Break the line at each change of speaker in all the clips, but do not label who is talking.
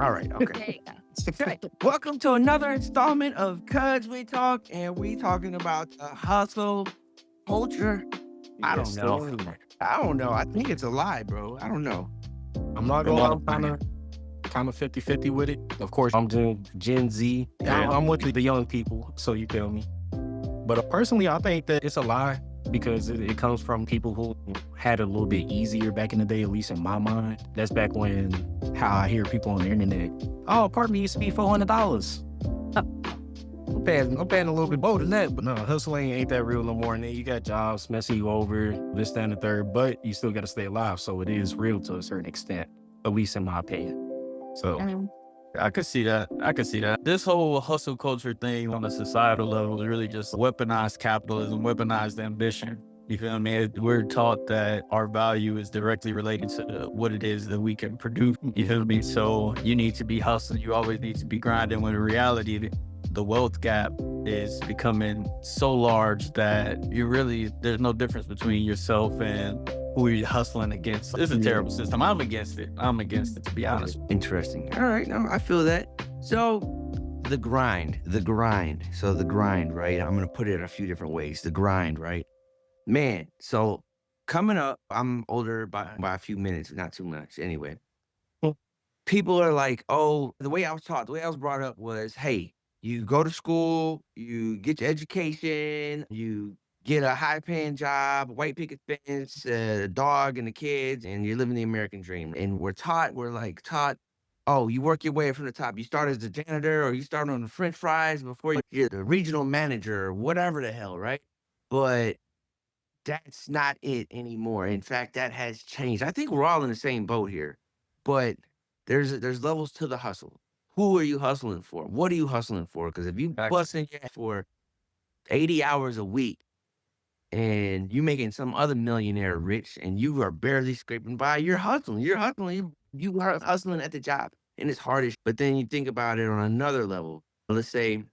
All right. Okay.
There you go.
Okay. Welcome to another installment of Cuz We Talk, and we talking about the hustle culture. I
Yes,
don't know.
sir.
I don't know. I think it's a lie, bro. I don't know.
I'm not
Come
gonna lie,
on.
I'm kind of 50-50 with it. Of course, I'm Gen Z.
Yeah.
I'm with the young people, so you feel me. But personally, I think that it's a lie because it comes from people who had it a little bit easier back in the day, at least in my mind. That's back when how I hear people on the internet. Oh, apartment used to be $400. I'm paying a little bit more than that, but no, hustling ain't that real no more. And then you got jobs messing you over, this, that, and the third, but you still got to stay alive. So it is real to a certain extent, at least in my opinion. So
Um,
I could see that. I could see that. This whole hustle culture thing on a societal level is really just weaponized capitalism, weaponized ambition. You feel me? We're taught that our value is directly related to what it is that we can produce. You feel me? So you need to be hustling. You always need to be grinding. When in reality, the wealth gap is becoming so large that there's no difference between yourself and who you're hustling against. It's a terrible system. I'm against it. To be honest.
Interesting. All right. No, I feel that. So the grind. So the grind, right? I'm going to put it in a few different ways. The grind, right? Man, so coming up, I'm older by a few minutes, not too much anyway.
Hmm.
People are like, oh, the way I was taught, the way I was brought up was, hey, you go to school, you get your education, you get a high paying job, white picket fence, a dog and the kids, and you're living the American dream. And we're taught, oh, you work your way from the top. You start as the janitor or you start on the French fries before you're the regional manager or whatever the hell, right? But that's not it anymore. In fact, that has changed. I think we're all in the same boat here, but there's levels to the hustle. Who are you hustling for? What are you hustling for? Because if you
Facts.
busting your ass for 80 hours a week and you making some other millionaire rich and you are barely scraping by, you're hustling. You are hustling at the job, and it's hardish. But then you think about it on another level. Let's say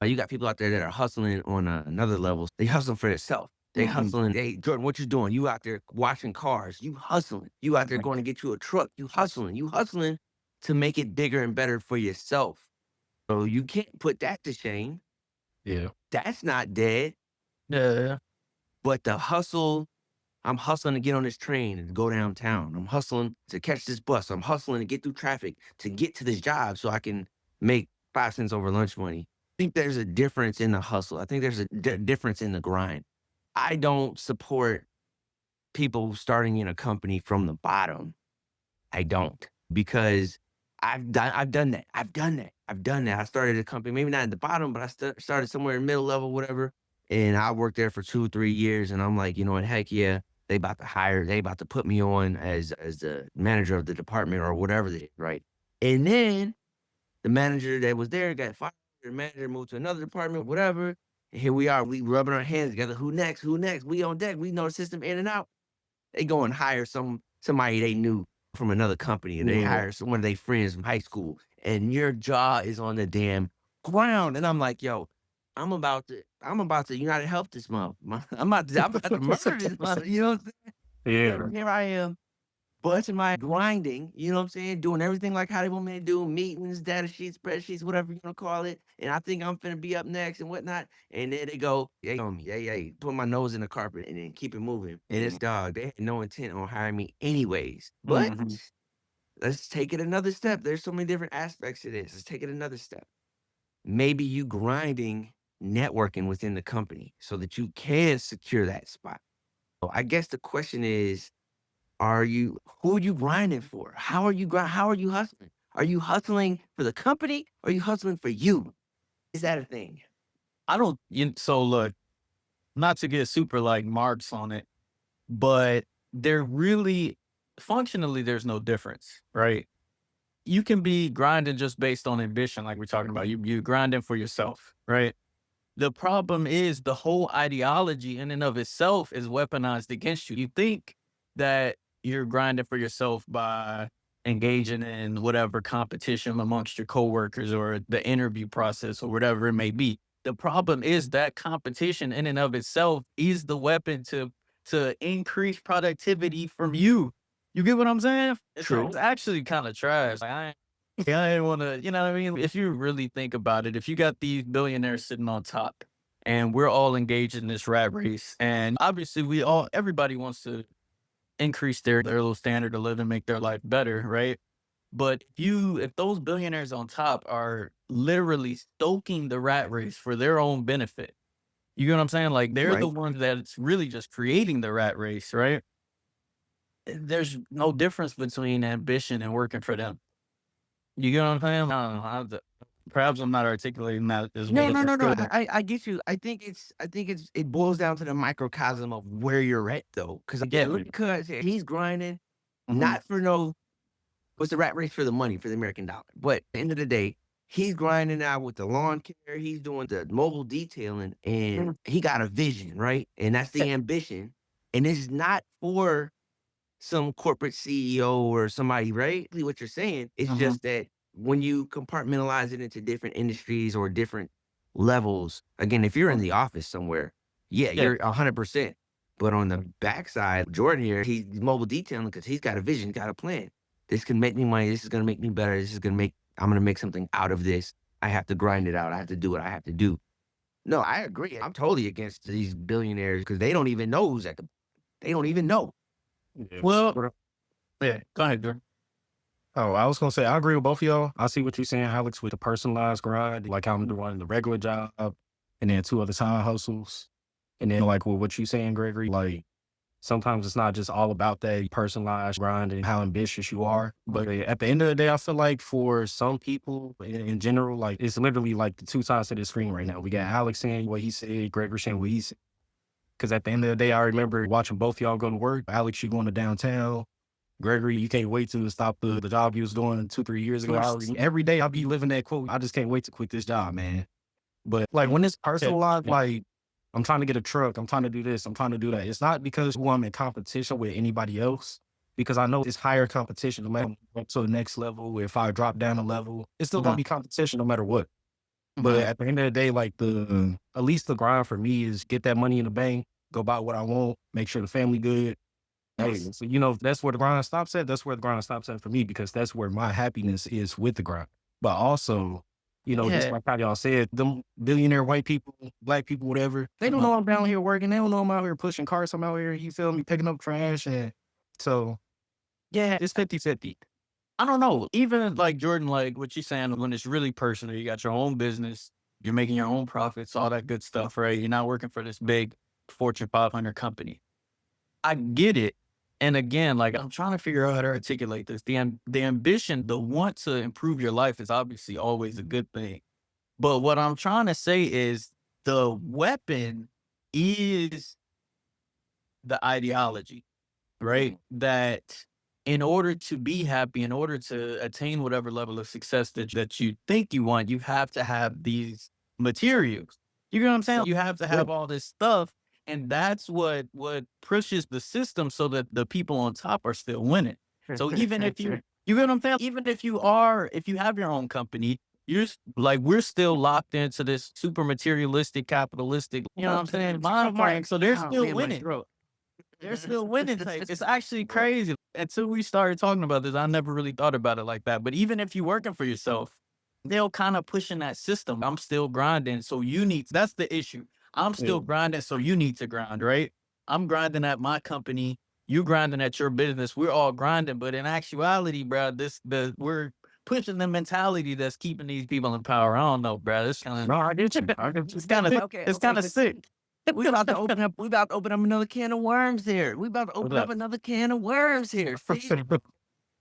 you got people out there that are hustling on another level. They hustling for themselves. They hustling. Hey, Jordan, what you doing? You out there washing cars. You hustling. You out there going to get you a truck. You hustling. You hustling to make it bigger and better for yourself. So you can't put that to shame.
Yeah.
That's not dead.
Yeah.
But the hustle, I'm hustling to get on this train and go downtown. I'm hustling to catch this bus. I'm hustling to get through traffic to get to this job so I can make 5 cents over lunch money. I think there's a difference in the hustle. I think there's a difference in the grind. I don't support people starting in a company from the bottom. I don't, because I've done that. I started a company, maybe not at the bottom, but I started somewhere in middle level, whatever. And I worked there for 2 3 years, and I'm like, you know what, heck yeah, they about to put me on as the manager of the department or whatever they right. And then the manager that was there got fired. The manager moved to another department, whatever. And here we are, we rubbing our hands together. Who next? Who next? We on deck. We know the system in and out. They go and hire somebody they knew from another company, and they
Yeah.
hire one of their friends from high school, and your jaw is on the damn ground. And I'm like, yo, I'm about to United Health this month. I'm about to murder this month. You know what I'm saying?
Yeah.
And here I am, busting my grinding, you know what I'm saying? Doing everything like how they want me to do, meetings, data sheets, spreadsheets, whatever you want to call it. And I think I'm finna be up next and whatnot. And then they go, they on me, they put my nose in the carpet and then keep it moving. And it's dog, they had no intent on hiring me anyways. But
Mhm.
let's take it another step. There's so many different aspects to this. Let's take it another step. Maybe you grinding networking within the company so that you can secure that spot. So I guess the question is, who are you grinding for? How are you hustling? Are you hustling for the company or are you hustling for you? Is that a thing?
I don't. So look, not to get super like marks on it, but there really, functionally, there's no difference, right? You can be grinding just based on ambition, like we're talking about. You grinding for yourself, right? The problem is the whole ideology in and of itself is weaponized against you. You think that you're grinding for yourself by engaging in whatever competition amongst your coworkers or the interview process or whatever it may be. The problem is that competition in and of itself is the weapon to increase productivity from you. You get what I'm saying? It's
True.
actually kind of trash. Like, Yeah, I didn't want to, you know what I mean? If you really think about it, if you got these billionaires sitting on top and we're all engaged in this rat race, and obviously everybody wants to increase their little standard of living, make their life better, right? But if those billionaires on top are literally stoking the rat race for their own benefit, you get what I'm saying? Like they're the
Right.
ones that's really just creating the rat race, right? There's no difference between ambition and working for them. You get what I'm saying? I don't know perhaps I'm not articulating that as
No,
well as
no,
I
no, no.
could.
I get you. I think it boils down to the microcosm of where you're at though. Cause yeah, look at cuz he's grinding,
Mhm,
not for no what's the rat race for the money, for the American dollar. But at the end of the day, he's grinding out with the lawn care, he's doing the mobile detailing, and he got a vision, right? And that's the ambition. And it's not for some corporate CEO or somebody, right? What you're saying, it's
mhm.
just that when you compartmentalize it into different industries or different levels, again, if you're in the office somewhere, yeah,
Yeah.
you're 100%. But on the backside, Jordan here, he's mobile detailing because he's got a vision, got a plan. This can make me money. This is going to make me better. I'm going to make something out of this. I have to grind it out. I have to do what I have to do. No, I agree. I'm totally against these billionaires because they don't even know who's at they don't even know.
Yeah.
Well,
What
yeah, go ahead, Jordan.
Oh, I was gonna say I agree with both of y'all. I see what you're saying, Alex, with the personalized grind, like how I'm doing the regular job and then 2 other side hustles. And then like with what you saying, Gregory, like sometimes it's not just all about that personalized grind and how ambitious you are. But at the end of the day, I feel like for some people in general, like it's literally like the 2 sides of the screen right now. We got Alex saying what he said, Gregory saying what he said. Cause at the end of the day, I remember watching both y'all go to work. Alex, you going to downtown. Gregory, you can't wait to stop the job you was doing 2, 3 years ago. Every day I'll be living that quote. I just can't wait to quit this job, man. But like when it's
Yeah.
personalized, like I'm trying to get a truck, I'm trying to do this, I'm trying to do that. It's not because who I'm in competition with anybody else, because I know it's higher competition no matter up to the next level. If I drop down a level, it's still gonna
Mhm,
be competition no matter what. But
mhm.
at the end of the day, like at least the grind for me is get that money in the bank, go buy what I want, make sure the family good. Hey, so that's where the grind stops at. That's where the grind stops at for me because that's where my happiness is with the grind. But also, just
Yeah.
like how y'all said, them billionaire white people, black people, whatever, they don't
Mhm.
know I'm down here working. They don't know I'm out here pushing cars. I'm out here, you feel me, picking up trash. And so, yeah, it's 50-50.
I don't know. Even like Jordan, like what you're saying, when it's really personal, you got your own business, you're making your own profits, all that good stuff, right? You're not working for this big Fortune 500 company. I get it. And again, like I'm trying to figure out how to articulate this. The ambition, the want to improve your life is obviously always a good thing. But what I'm trying to say is the weapon is the ideology, right? That in order to be happy, in order to attain whatever level of success that you think you want, you have to have these materials. You know what I'm saying? You have to
Yeah.
have all this stuff. And that's what pushes the system so that the people on top are still winning. So even if you get what I'm saying? Even if you have your own company, like we're still locked into this super materialistic, capitalistic, you know what I'm saying? Mind frame. So they're
Oh,
still
man, my
winning.
throat.
They're still winning type. It's actually crazy. Until we started talking about this, I never really thought about it like that. But even if you're working for yourself, they'll kind of pushing that system. I'm still grinding. So that's the issue. I'm
Yeah.
still grinding. So you need to grind, right? I'm grinding at my company. You grinding at your business. We're all grinding. But in actuality, bro, we're pushing the mentality that's keeping these people in power. I don't know, bro. It's kind
No,
of,
I get you. I get you.
it's kind of,
Okay,
it's
okay.
kind of sick.
We about to open up. We about to open up another can of worms here. We about to
What's
open up
up?
another can of worms here. See,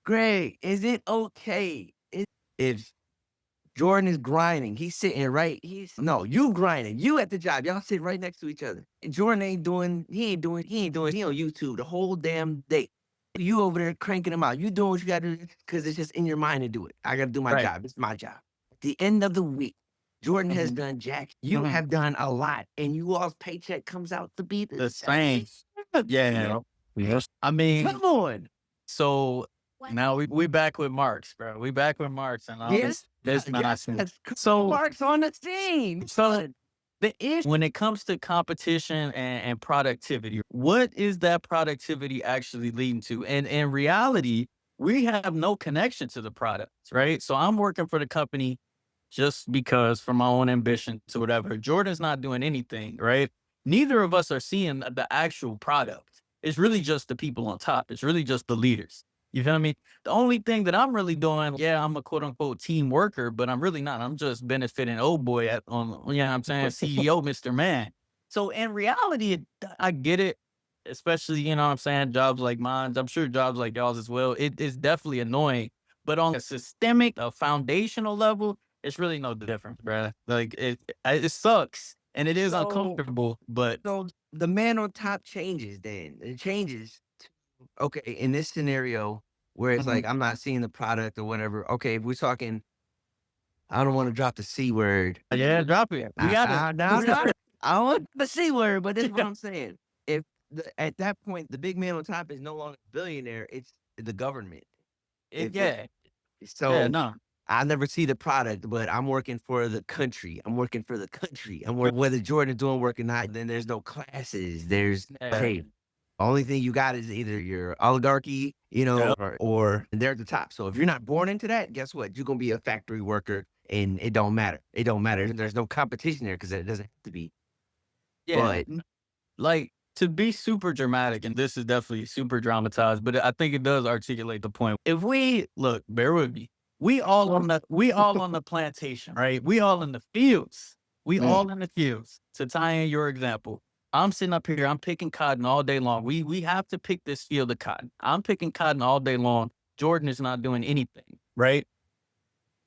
Greg, is it okay if Jordan is grinding? He's sitting right. No, you grinding. You at the job. Y'all sit right next to each other. And Jordan ain't doing. He ain't doing. He ain't doing. He on YouTube the whole damn day. You over there cranking them out. You doing what you got to do because it's just in your mind to do it. I got to do my
Right.
job. It's my job. At the end of the week, Jordan has
Mhm.
done Jack. You
Mhm.
have done a lot, and you all's paycheck comes out to be the
The
same.
same. Yeah.
Yes.
I mean,
Come on.
so now we back with Marks, bro. We back with Marks and all
Yes.
this
Yes.
nonsense.
Yes.
So
Mark's on the scene.
so the issue when it comes to competition and productivity, what is that productivity actually leading to? And in reality, we have no connection to the products, right? So I'm working for the company just because for my own ambition to whatever. Jordan's not doing anything, right? Neither of us are seeing the actual product. It's really just the people on top. It's really just the leaders. You feel me? The only thing that I'm really doing, yeah, I'm a quote unquote team worker, but I'm really not. I'm just benefiting old boy you know what I'm saying, CEO, Mr. Man. So in reality, I get it, especially, you know what I'm saying, jobs like mine. I'm sure jobs like y'all's as well. It is definitely annoying, but on a systemic, a foundational level, it's really no difference, bruh. Like it sucks and it is
So
uncomfortable, but
so the man on top changes then. It changes to, okay, in this scenario where it's
mhm.
like I'm not seeing the product or whatever. Okay, if we're talking, I don't want to drop the C word.
Yeah, drop it. We got it.
No, no, I don't want the C word, but this is what I'm saying. If at that point the big man on top is no longer a billionaire, it's the government. If it
Yeah, yeah,
so
no,
I never see the product, but I'm working for the country. I'm working for the country. I'm working whether Jordan's doing work or not, then there's no classes. There's
yeah,
hey, only thing you got is either your oligarchy, you know,
yep,
or they're at the top. So if you're not born into that, guess what? You're gonna be a factory worker and it don't matter. It don't matter. There's no competition there because it doesn't have to be.
yeah.
But
Like to be super dramatic, and this is definitely super dramatized, but I think it does articulate the point. If we look, bear with me, we all on the plantation, right? We all in the fields. We
mm,
all in the fields. To tie in your example, I'm sitting up here, I'm picking cotton all day long. We have to pick this field of cotton. I'm picking cotton all day long. Jordan is not doing anything, right?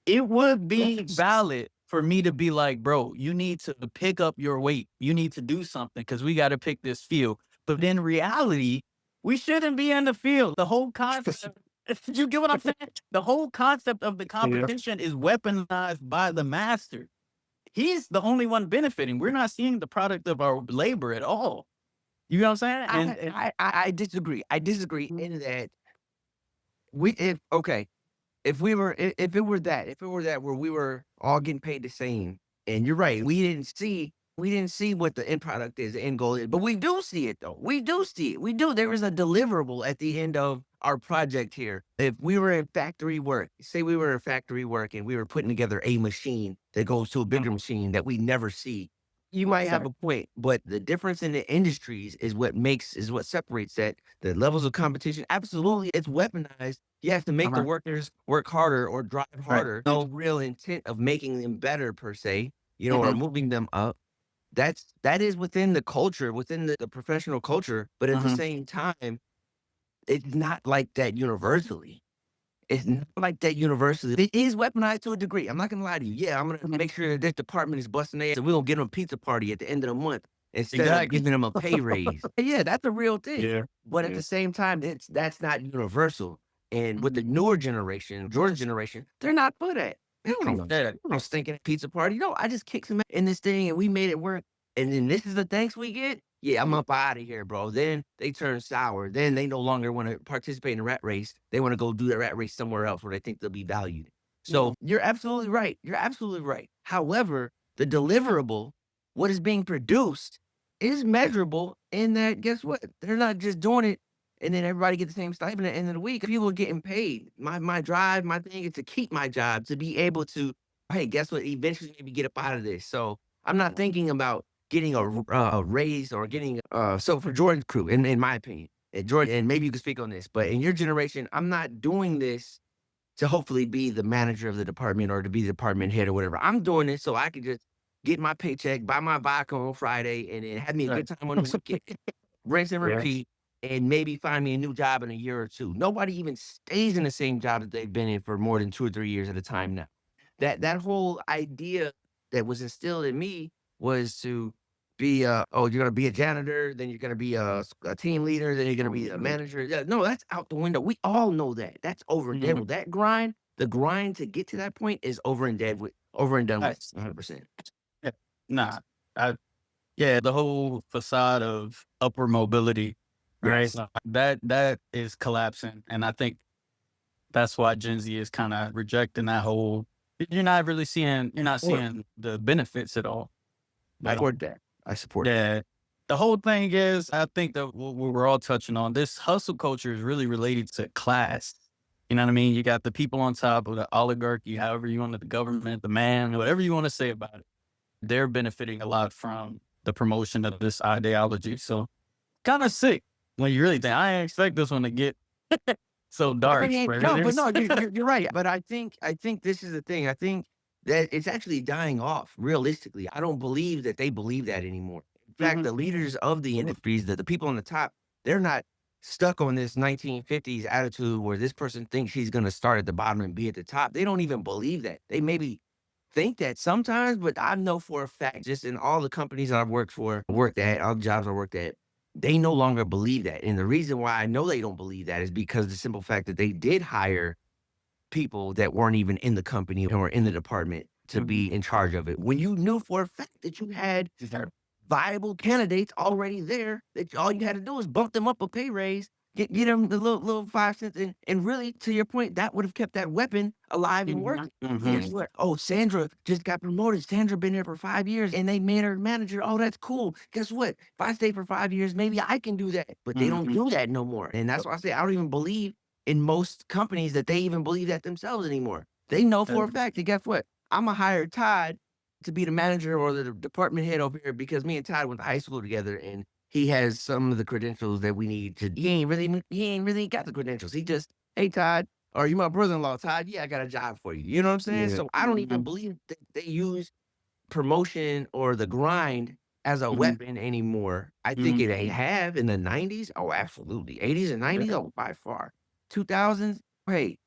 It would be valid for me to be like, bro, you need to pick up your weight. You need to do something because we got to pick this field. But in reality, we shouldn't be in the field. The whole concept, you get what I'm saying? The whole concept of the
Yeah.
competition is weaponized by the master. He's the only one benefiting. We're not seeing the product of our labor at all. You know what I'm saying? And
I disagree. I disagree in that we if okay, if we were if it were that where we were all getting paid the same, and you're right, we didn't see what the end product is, the end goal is, but we do see it though. We do see it. We do. There is a deliverable at the end of our project here. If we were in factory work, say we were in factory work and we were putting together a machine that goes to a bigger machine that we never see, you might have a point, but the difference in the industries is what separates that. The levels of competition, absolutely, it's weaponized. You have to make the
uh-huh,
workers work harder or drive
right.
harder. No real intent of making them better per se, you know, or
Mhm,
moving them up. That is within the culture, within the professional culture, but at the
mhm,
same time, it's not like that universally. It's not like that universally. It is weaponized to a degree. I'm not gonna lie to you. Yeah, I'm gonna make sure that this department is busting their ass and we gonna get them a pizza party at the end of the month instead of
exactly.
giving them a pay raise. Yeah, that's a real thing.
Yeah.
But at
Yeah.
the same time, that's not universal. And with the
Mhm,
newer generation, Jordan's generation, they're not for that. They don't know.
yeah,
No stinking pizza party. No, I just kicked him in this thing and we made it work. And then this is the thanks we get. Yeah, I'm up out of here, bro. Then they turn sour. Then they no longer want to participate in the rat race. They want to go do the rat race somewhere else where they think they'll be valued. So you're absolutely right. You're absolutely right. However, the deliverable, what is being produced, is measurable in that, guess what? They're not just doing it and then everybody get the same stipend at the end of the week. People are getting paid. My drive, my thing is to keep my job, to be able to, hey, guess what? Eventually maybe get up out of this. So I'm not thinking about getting a raise or getting so for Jordan's crew, in my opinion, and Jordan, and maybe you can speak on this, but in your generation, I'm not doing this to hopefully be the manager of the department or to be the department head or whatever. I'm doing this so I can just get my paycheck, buy my vodka on Friday, and then have me a
right.
good time on the weekend, rinse and
Yeah.
repeat, and maybe find me a new job in a year or two. Nobody even stays in the same job that they've been in for more than 2 or 3 years at a time now. That whole idea that was instilled in me was to be oh, you're gonna be a janitor, then you're gonna be a team leader, then you're gonna be a manager. Yeah, no, that's out the window. We all know that. That's over and dead
Mhm,
with. That grind, the grind to get to that point is over and done with
nice.
100%.
Yeah, nah, I yeah, the whole facade of upward mobility, right?
Yes.
That is collapsing, and I think that's why Gen Z is kind of rejecting that whole. You're not
Or
seeing the benefits at all.
I
Like,
support that. I support that.
yeah, the whole thing is, I think that what we're all touching on, this hustle culture is really related to class. You know what I mean? You got the people on top of the oligarchy, however you want it, the government, the man, whatever you want to say about it. They're benefiting a lot from the promotion of this ideology. So kind of sick when you really think, I ain't expect this one to get so
I
dark.
mean,
But it
no, but
is.
no, you're right. But I think this is the thing. I think that it's actually dying off realistically. I don't believe that they believe that anymore. In fact, the leaders of the industries, the people on the top, they're not stuck on this 1950s attitude where this person thinks he's going to start at the bottom and be at the top. They don't even believe that. They maybe think that sometimes, but I know for a fact, just in all the companies I've worked at, all the jobs I worked at, they no longer believe that. And the reason why I know they don't believe that is because the simple fact that they did hire people that weren't even in the company or in the department to be in charge of it. When you knew for a fact that you had viable candidates already there, that all you had to do was bump them up a pay raise, get them the little 5 cents, and really, to your point, that would have kept that weapon alive and working. Guess what? Oh, Sandra just got promoted. Sandra been there for 5 years, and they made her manager. Oh, that's cool. Guess what? If I stay for 5 years, maybe I can do that. But they don't do that no more, and that's why I say I don't even believe in most companies that they even believe that themselves anymore. They know for a fact that guess what? I'ma hire Todd to be the manager or the department head over here because me and Todd went to high school together and he has some of the credentials that we need to he ain't really got the credentials. He just, hey Todd, or you my brother-in-law, Todd, yeah, I got a job for you. You know what I'm saying?
Yeah.
So I don't even believe that they use promotion or the grind as a weapon anymore. I think they have in the 90s. Oh, absolutely. 80s and 90s. Oh, by far. 2000s. Hey,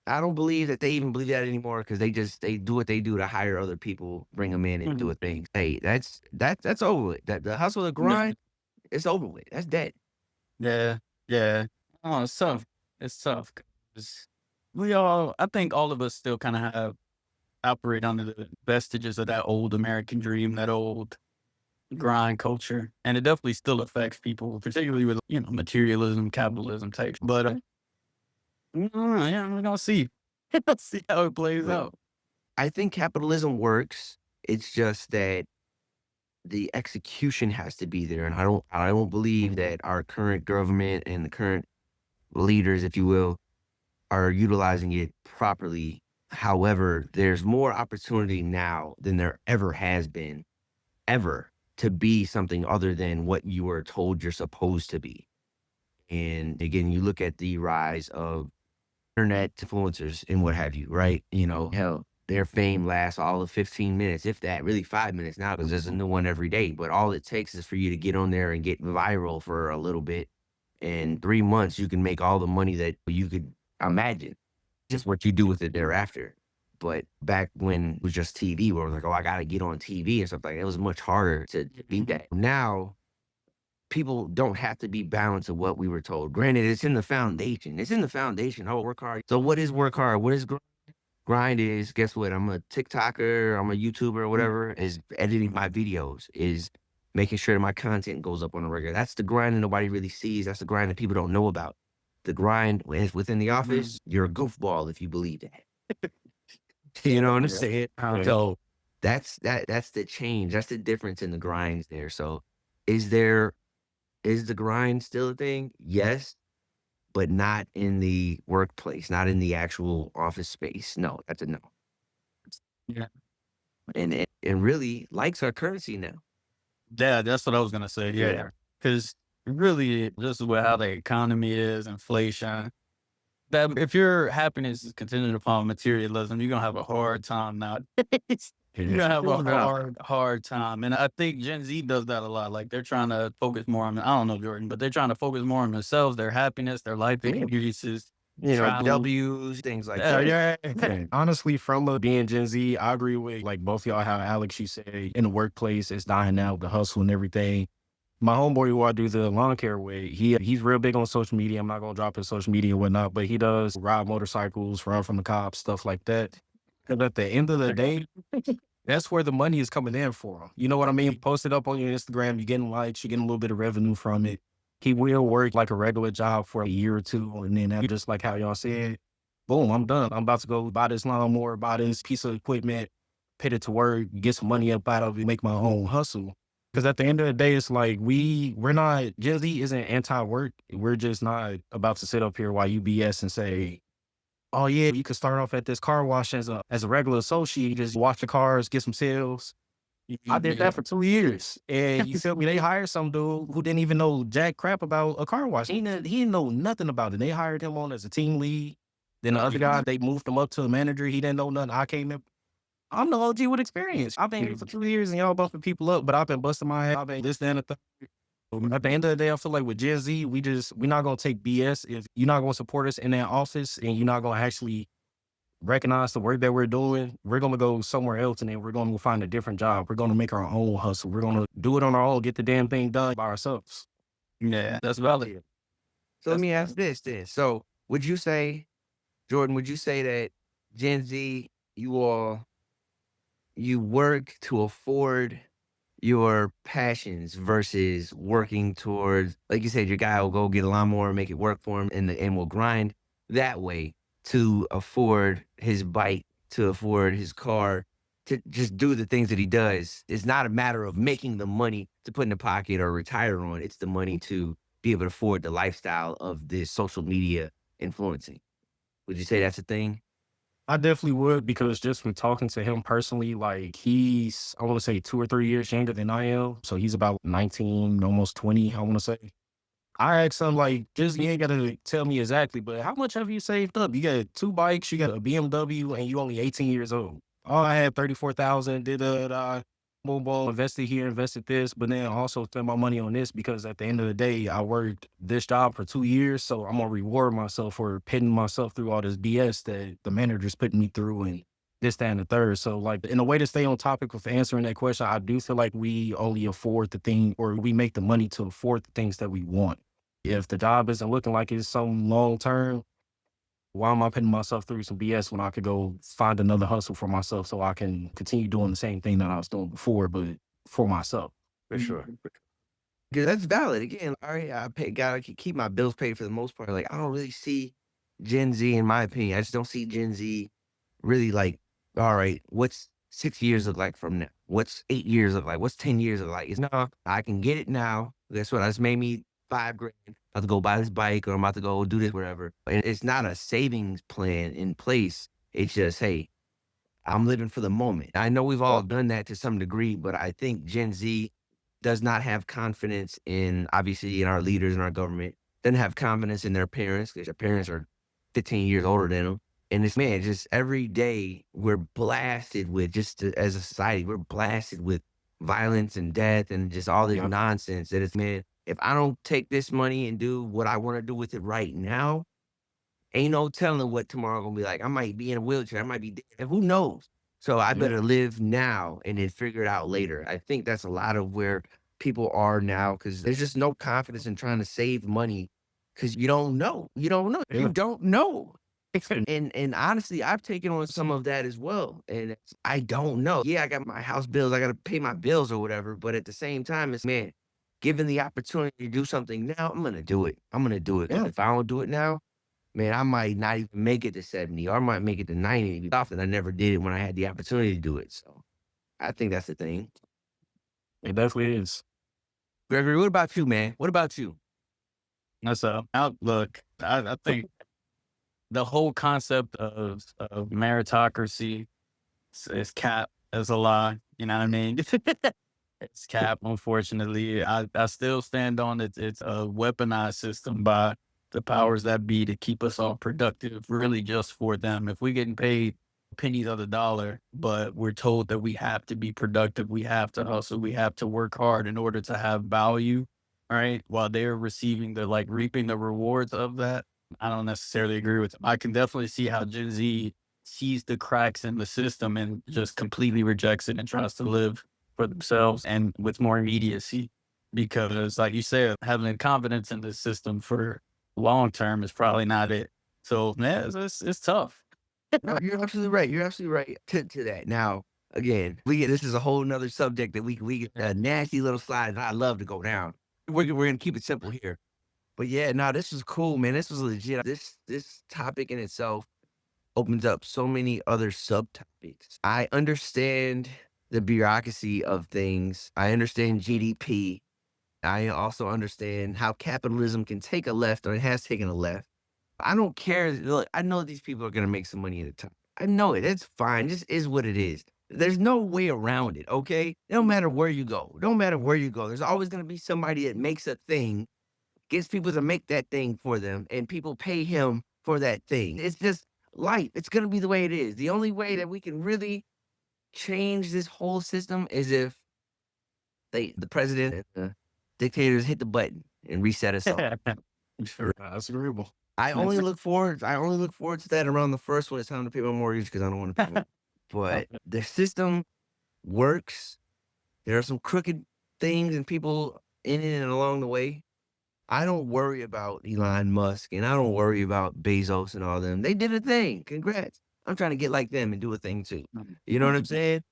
I don't believe that they even believe that anymore because they do what they do to hire other people, bring them in and do a thing. Hey, that's over with. That the hustle, the grind, it's over with. That's dead.
Yeah, yeah. Oh, it's tough. It's tough. 'Cause I think all of us still kind of operate under the vestiges of that old American dream, that old grind culture. And it definitely still affects people, particularly with, materialism, capitalism type. But yeah, we're going to see. Let's see how it plays
Look,
out.
I think capitalism works. It's just that the execution has to be there, and I don't believe that our current government and the current leaders, if you will, are utilizing it properly. However, there's more opportunity now than there ever has been, ever, to be something other than what you were told you're supposed to be. And again, you look at the rise of internet influencers and what have you, right? Hell, their fame lasts all of 15 minutes, if that, really 5 minutes now, because there's a new one every day. But all it takes is for you to get on there and get viral for a little bit. In 3 months, you can make all the money that you could imagine. Just what you do with it thereafter. But back when it was just TV, where it was like, oh, I got to get on TV and stuff like that, it was much harder to be that. Now, people don't have to be bound to what we were told. Granted, it's in the foundation. It's in the foundation. Oh, work hard. So what is work hard? What is grind is, guess what? I'm a TikToker, I'm a YouTuber, whatever, is editing my videos, is making sure that my content goes up on a regular. That's the grind that nobody really sees. That's the grind that people don't know about. The grind is within the office. You're a goofball if you believe that. You know what I'm saying? So that's the change. That's the difference in the grinds there. So is there is the grind still a thing? Yes, but not in the workplace, not in the actual office space. No, that's a no.
Yeah.
And really, likes are currency now.
Yeah, that's what I was going to say. Yeah. Because really, just with how the economy is, inflation, that if your happiness is contingent upon materialism, you're gonna have a hard time now. You're gonna have a hard time. And I think Gen Z does that a lot. Like they're trying to focus more on, I don't know, Jordan, but they're trying to focus more on themselves, their happiness, their life experiences, travel.
W's, things like that.
Yeah.
And honestly, from being Gen Z, I agree with like both y'all. How Alex, you say in the workplace, it's dying out, the hustle and everything. My homeboy who I do the lawn care with, he's real big on social media. I'm not gonna drop his social media and whatnot, but he does ride motorcycles, run from the cops, stuff like that. And at the end of the day, that's where the money is coming in for him. You know what I mean? Post it up on your Instagram, you're getting likes, you're getting a little bit of revenue from it. He will work like a regular job for a year or two, and then that, just like how y'all said, boom, I'm done. I'm about to go buy this lawnmower, buy this piece of equipment, put it to work, get some money up out of it, make my own hustle. Because at the end of the day, it's like we're not Gen Z isn't anti-work. We're just not about to sit up here while you BS and say, "Oh yeah, you could start off at this car wash as a regular associate, just wash the cars, get some sales." I did
Yeah.
that for 2 years, and you feel me? They hired some dude who didn't even know jack crap about a car wash. He didn't know nothing about it. They hired him on as a team lead. Then the other guy, they moved him up to a manager. He didn't know nothing. I came in. I'm the OG with experience. I've been here for 2 years, and y'all bumping people up, but I've been busting my head. I've been this, that, and the third. At the end of the day, I feel like with Gen Z, we're not gonna take BS. If you're not gonna support us in that office and you're not gonna actually recognize the work that we're doing, we're gonna go somewhere else and then we're gonna find a different job. We're gonna make our own hustle. We're gonna do it on our own, get the damn thing done by ourselves.
Yeah, that's valid.
So let
That's
me ask this then. So would you say, Jordan, would you say that Gen Z, you all, you work to afford your passions versus working towards, like you said, your guy will go get a lawnmower and make it work for him and will grind that way to afford his bike, to afford his car, to just do the things that he does. It's not a matter of making the money to put in the pocket or retire on. It's the money to be able to afford the lifestyle of this social media influencing. Would you say that's a thing?
I definitely would because just from talking to him personally, like he's I want to say 2 or 3 years younger than I am. So he's about 19, almost 20, I want to say. I asked him like, just you ain't gotta tell me exactly, but how much have you saved up? You got two bikes, you got a BMW, and you only 18 years old. Oh, I had 34,000, did boom boom, invested here, invested this, but then also spent my money on this because at the end of the day, I worked this job for 2 years. So I'm gonna reward myself for pitting myself through all this BS that the manager's putting me through and this, that, and the third. So like in a way to stay on topic with answering that question, I do feel like we only afford the thing or we make the money to afford the things that we want. If the job isn't looking like it's some long term, why am I putting myself through some BS when I could go find another hustle for myself so I can continue doing the same thing that I was doing before, but for myself?
For sure. 'Cause that's valid. Again, all right, I pay gotta keep my bills paid for the most part. Like, I don't really see Gen Z, in my opinion. I just don't see Gen Z really like, all right, what's 6 years look like from now? What's 8 years look like? What's 10 years look like? It's no, I can get it now. Guess what? I just made me 5 grand. I'm about to go buy this bike or I'm about to go do this, whatever. And it's not a savings plan in place. It's just, hey, I'm living for the moment. I know we've all done that to some degree, but I think Gen Z does not have confidence in, obviously, in our leaders and our government, doesn't have confidence in their parents because their parents are 15 years older than them. And it's, man, just every day we're blasted with, as a society, we're blasted with violence and death and just all this nonsense that it's, man, if I don't take this money and do what I want to do with it right now, ain't no telling what tomorrow gonna be like. I might be in a wheelchair. I might be dead. Who knows? So I
Yeah.
better live now and then figure it out later. I think that's a lot of where people are now because there's just no confidence in trying to save money because you don't know. You don't know. You
Yeah.
don't know. And honestly, I've taken on some of that as well. And I don't know. Yeah, I got my house bills. I got to pay my bills or whatever. But at the same time, it's, man, given the opportunity to do something now, I'm gonna do it. I'm gonna do it.
Yeah.
If I don't do it now, man, I might not even make it to 70 or I might make it to 90 often. I never did it when I had the opportunity to do it. So I think that's the thing.
It definitely is.
Gregory, what about you, man? What about you?
That's a outlook. I think the whole concept of meritocracy is cap is a lie. You know what I mean? It's cap, unfortunately. I still stand on it. It's a weaponized system by the powers that be to keep us all productive, really just for them. If we're getting paid pennies on the dollar, but we're told that we have to be productive, we have to hustle, we have to work hard in order to have value, right? While they're receiving the like reaping the rewards of that. I don't necessarily agree with them. I can definitely see how Gen Z sees the cracks in the system and just completely rejects it and tries to live for themselves and with more immediacy. Because, like you said, having confidence in the system for long term is probably not it. So, yeah, it's tough.
No, you're absolutely right. You're absolutely right to that. Now, again, this is a whole nother subject that we get a nasty little slide that I love to go down. We're gonna keep it simple here. But yeah, no, this was cool, man. This was legit. This topic in itself opens up so many other subtopics. I understand the bureaucracy of things. I understand GDP. I also understand how capitalism can take a left, or it has taken a left. I don't care. Look, I know these people are gonna make some money at a time. I know it. It's fine. This is what it is. There's no way around it, okay? No matter where you go, no matter where you go, there's always gonna be somebody that makes a thing, gets people to make that thing for them, and people pay him for that thing. It's just life. It's gonna be the way it is. The only way that we can really change this whole system is if the president and the dictators hit the button and reset us all.
Sure, that's agreeable.
I only look forward to that around the first one. It's time to pay my mortgage because I don't want to pay more. But the system works. There are some crooked things and people in it and along the way. I don't worry about Elon Musk and I don't worry about Bezos and all them. They did a thing. Congrats. I'm trying to get like them and do a thing too. You know what I'm saying?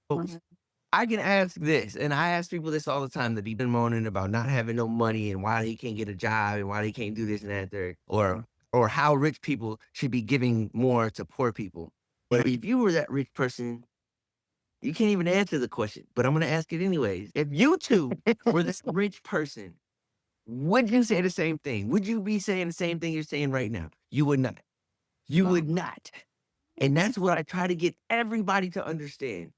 I can ask this, and I ask people this all the time that he's been moaning about not having no money and why he can't get a job and why he can't do this and that there, or how rich people should be giving more to poor people. But if you were that rich person, you can't even answer the question. But I'm gonna ask it anyways. If you two were this rich person, would you say the same thing? Would you be saying the same thing you're saying right now? You would not. You would not. And that's what I try to get everybody to understand.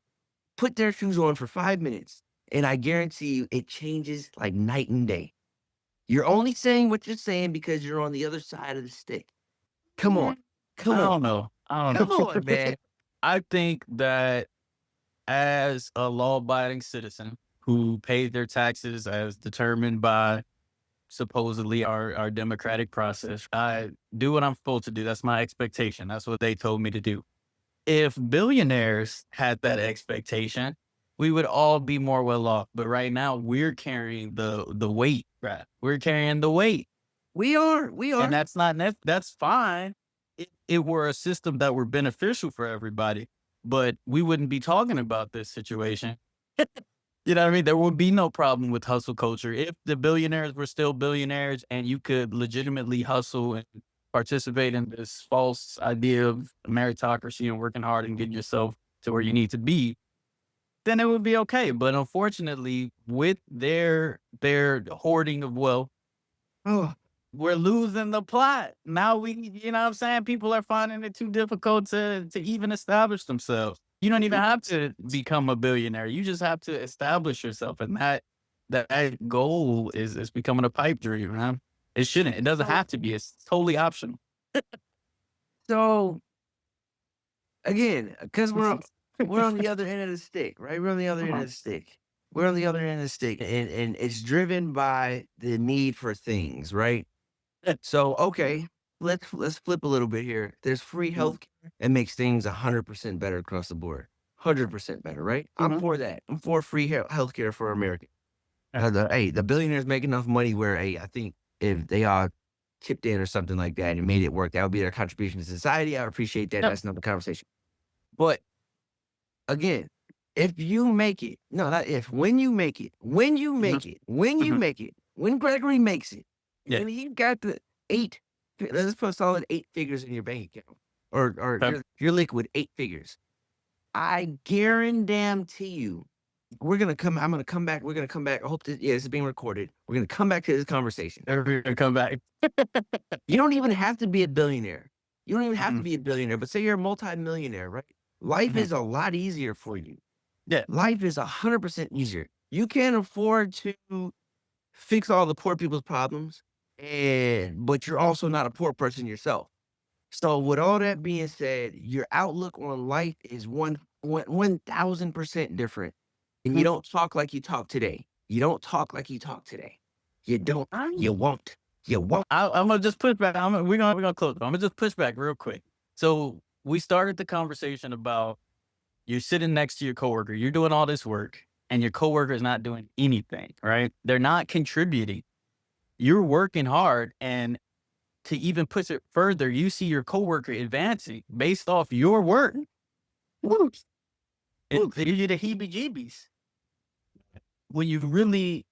Put their shoes on for 5 minutes, and I guarantee you it changes like night and day. You're only saying what you're saying because you're on the other side of the stick. Come on.
I
Come on.
don't know. I don't
Come
know.
on, man.
I think that as a law-abiding citizen who pays their taxes as determined by supposedly our democratic process, I do what I'm supposed to do. That's my expectation. That's what they told me to do. If billionaires had that expectation, we would all be more well off. But right now, we're carrying the weight, right? We're carrying the weight,
We are.
and that's fine. It were a system that were beneficial for everybody, but we wouldn't be talking about this situation. You know what I mean? There would be no problem with hustle culture if the billionaires were still billionaires and you could legitimately hustle and participate in this false idea of meritocracy and working hard and getting yourself to where you need to be, then it would be okay. But unfortunately, with their hoarding of wealth,
Oh,
we're losing the plot. Now you know what I'm saying? People are finding it too difficult to even establish themselves. You don't even have to become a billionaire. You just have to establish yourself. And that goal is becoming a pipe dream, man. It shouldn't. It doesn't have to be. It's totally optional.
so again, because we're on the other end of the stick, right? We're on the other end of the stick. We're on the other end of the stick, and it's driven by the need for things, right? So okay, let's flip a little bit here. There's free healthcare. It makes things 100% better across the board. 100% better, right? I'm for that. I'm for free healthcare for America. The billionaires make enough money where, hey, I think if they all chipped in or something like that and made it work, that would be their contribution to society. I appreciate that.
Yep.
That's another conversation. But again, if you make it, no, not if, when you make it, when you make it, when you make it, when Gregory makes it,
Yeah.
when he got the let's put a solid 8 figures in your bank account, or
Okay.
your liquid 8 figures. I guarantee you, I'm gonna come back. We're gonna come back. I hope this is being recorded. We're gonna come back to this conversation.
Never gonna come back.
You don't even have to be a billionaire. You don't even have to be a billionaire, but say you're a multi-millionaire, right? Life is a lot easier for you.
Yeah.
Life is 100% easier. You can't afford to fix all the poor people's problems, but you're also not a poor person yourself. So with all that being said, your outlook on life is 1,000% different. And you don't talk like you talk today. You don't talk like you talk today. You don't. You won't. You won't.
I'm gonna just push back. We're gonna close. I'm gonna just push back real quick. So we started the conversation about you're sitting next to your coworker, you're doing all this work, and your coworker is not doing anything, right? They're not contributing. You're working hard, and to even push it further, you see your coworker advancing based off your work. It gives you the heebie-jeebies. When you really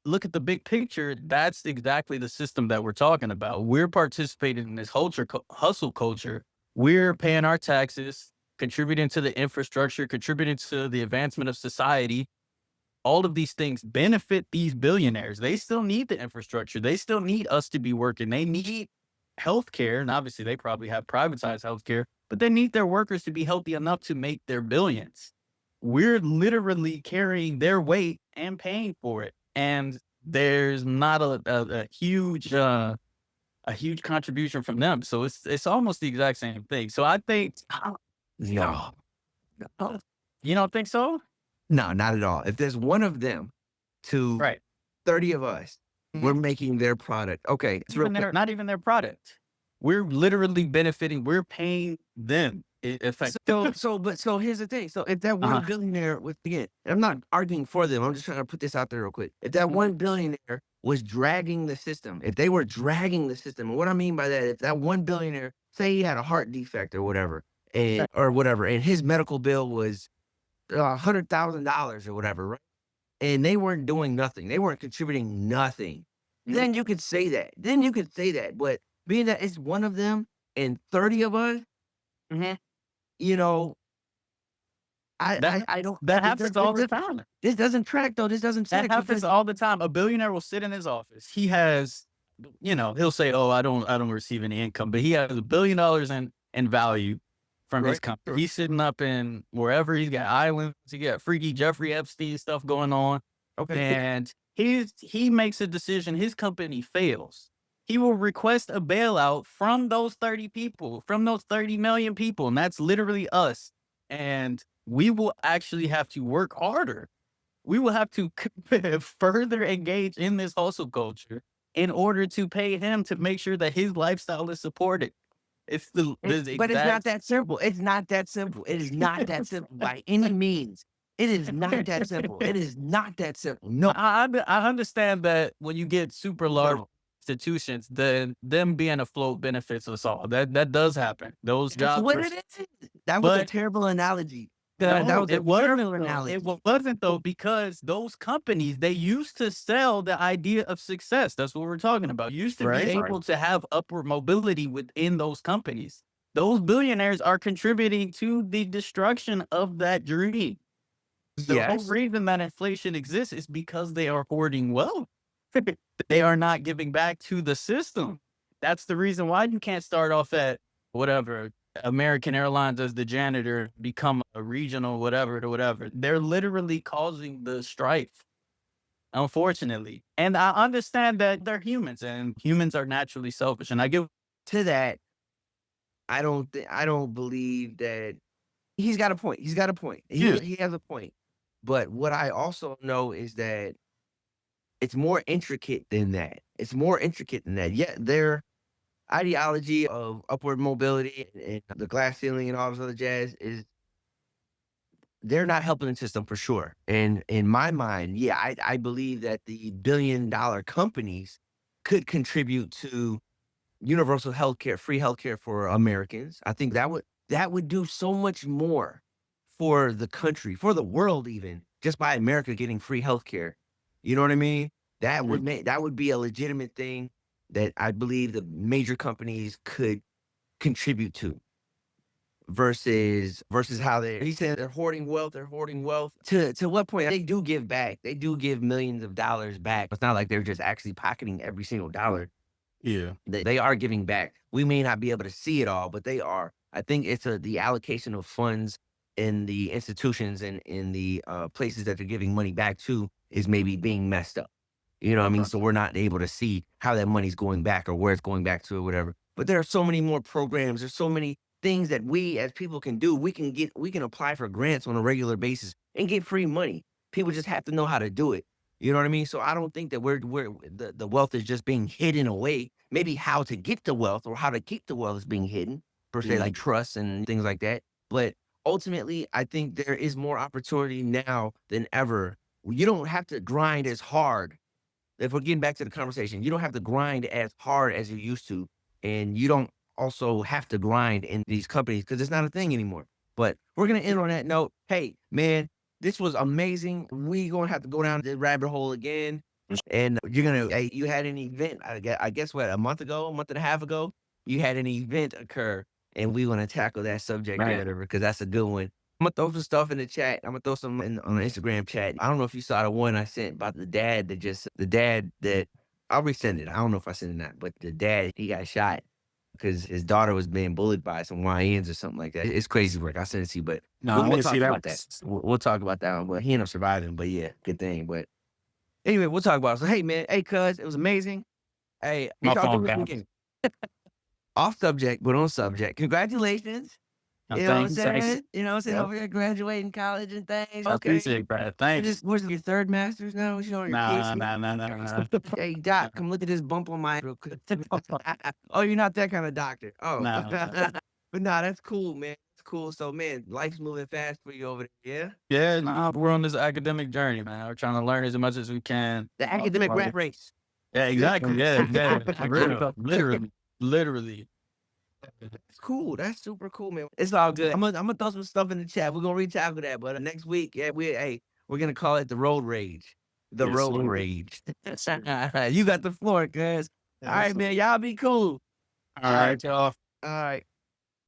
look at the big picture, that's exactly the system that we're talking about. We're participating in this hustle culture. We're paying our taxes contributing to the infrastructure, contributing to the advancement of society. All of these things benefit these billionaires. They still need the infrastructure. They still need us to be working. They need healthcare. And obviously, they probably have privatized healthcare, but they need their workers to be healthy enough to make their billions. We're literally carrying their weight and paying for it. And there's not a huge contribution from them. So it's almost the exact same thing. So I think,
No, no,
you don't think so?
no, not at all. If there's one of them to
Right.
30 of us, we're making their product. Okay, it's real
Even
quick.
not even their product. We're literally benefiting. We're paying them.
So here's the thing. So if that one billionaire was, again, I'm not arguing for them. I'm just trying to put this out there real quick. If that one billionaire was dragging the system, if they were dragging the system, and what I mean by that, if that one billionaire, say he had a heart defect or whatever, and his medical bill was $100,000 or whatever, right? And they weren't doing nothing. They weren't contributing nothing. Then you could say that. But being that it's one of them and 30 of us, you know, I don't.
That happens all the time.
This doesn't track though. This doesn't
That
track
happens
because
all the time. A billionaire will sit in his office. He has, he'll say, "Oh, I don't receive any income," but he has $1 billion in value from his company. He's sitting up in wherever. He's got islands. He got freaky Jeffrey Epstein stuff going on.
okay.
And he makes a decision. His company fails. He will request a bailout from those 30 people, from those 30 million people. And that's literally us. And we will actually have to work harder. We will have to further engage in this hustle culture in order to pay him to make sure that his lifestyle is supported. But
It's not that simple. It's not that simple. It is not that simple by any means. It is not that simple. It is not that simple. No.
I understand that when you get super large
No.
institutions, then them being afloat benefits us all. That does happen. Those
That's
jobs.
what it is. That was a terrible analogy. That was a terrible analogy.
It wasn't though, because those companies, they used to sell the idea of success. That's what we're talking about. Used to be able to have upward mobility within those companies. Those billionaires are contributing to the destruction of that dream. The whole reason that inflation exists is because they are hoarding wealth. They are not giving back to the system. That's the reason why you can't start off at whatever American Airlines as the janitor, become a regional whatever to whatever. They're literally causing the strife, unfortunately. And I understand that they're humans and humans are naturally selfish. And I give
To that, I don't believe that he's got a point. He has a point. But what I also know is that it's more intricate than that. Yeah, their ideology of upward mobility and the glass ceiling and all this other jazz is they're not helping the system for sure. And in my mind, yeah, I believe that the billion-dollar companies could contribute to universal healthcare, free healthcare for Americans. I think that would do so much more for the country, for the world even, just by America getting free healthcare. You know what I mean? That would be a legitimate thing that I believe the major companies could contribute to versus how he said they're hoarding wealth. To what point? They do give back. They do give millions of dollars back. It's not like they're just actually pocketing every single dollar.
Yeah.
They are giving back. We may not be able to see it all, but they are. I think it's the allocation of funds in the institutions and in the places that they're giving money back to is maybe being messed up. You know what I mean? So we're not able to see how that money's going back or where it's going back to or whatever. But there are so many more programs. There's so many things that we as people can do. We can apply for grants on a regular basis and get free money. People just have to know how to do it. You know what I mean? So I don't think that the wealth is just being hidden away. Maybe how to get the wealth or how to keep the wealth is being hidden, per se, like trust and things like that. But ultimately, I think there is more opportunity now than ever. You don't have to grind as hard. If we're getting back to the conversation, you don't have to grind as hard as you used to. And you don't also have to grind in these companies because it's not a thing anymore. But we're going to end on that note. Hey, man, this was amazing. We going to have to go down the rabbit hole again. And you had an event, I guess what, a month and a half ago, you had an event occur and we're gonna tackle that subject or
Man.
whatever because that's a good one. I'm gonna throw some stuff in the chat. I'm gonna throw some on the Instagram chat. I don't know if you saw the one I sent about the dad that I'll resend it. I don't know if I sent it or not, but the dad, he got shot because his daughter was being bullied by some YNs or something like that. It's crazy work. I'll send it to you, but
No, I
we'll
didn't
talk
see that.
about that. We'll talk about that one. But he ended up surviving. But yeah, good thing. But anyway, we'll talk about it. So hey man, hey cuz, it was amazing. Hey,
My
what y'all
phone
doing this
down.
weekend? Off subject, but on subject. Congratulations.
No,
You know what I'm
thanks. Thanks.
saying? You know what I'm saying?
Yep.
Over here graduating college and things.
I
Okay.
appreciate it, Brad. Thanks.
Just what's your third master's now? What you on your
Nah,
PhD?
nah.
Hey Doc, come look at this bump on my real quick. Oh, you're not that kind of doctor. Oh.
Nah.
But nah, that's cool, man. It's cool. So man, life's moving fast for you over there. Yeah.
Yeah, nah, we're on this academic journey, man. We're trying to learn as much as we can.
The academic
Right.
rat race.
Yeah, exactly. Yeah.
For real.
Literally.
That's cool. That's super cool, man. It's all good. I'm gonna throw some stuff in the chat. We're gonna re-tackle that. But next week, yeah, we're gonna call it the road rage. The
Yes,
road
sir.
rage. You got the floor, cuz. All right, man. Y'all be cool.
All right, y'all.
All right.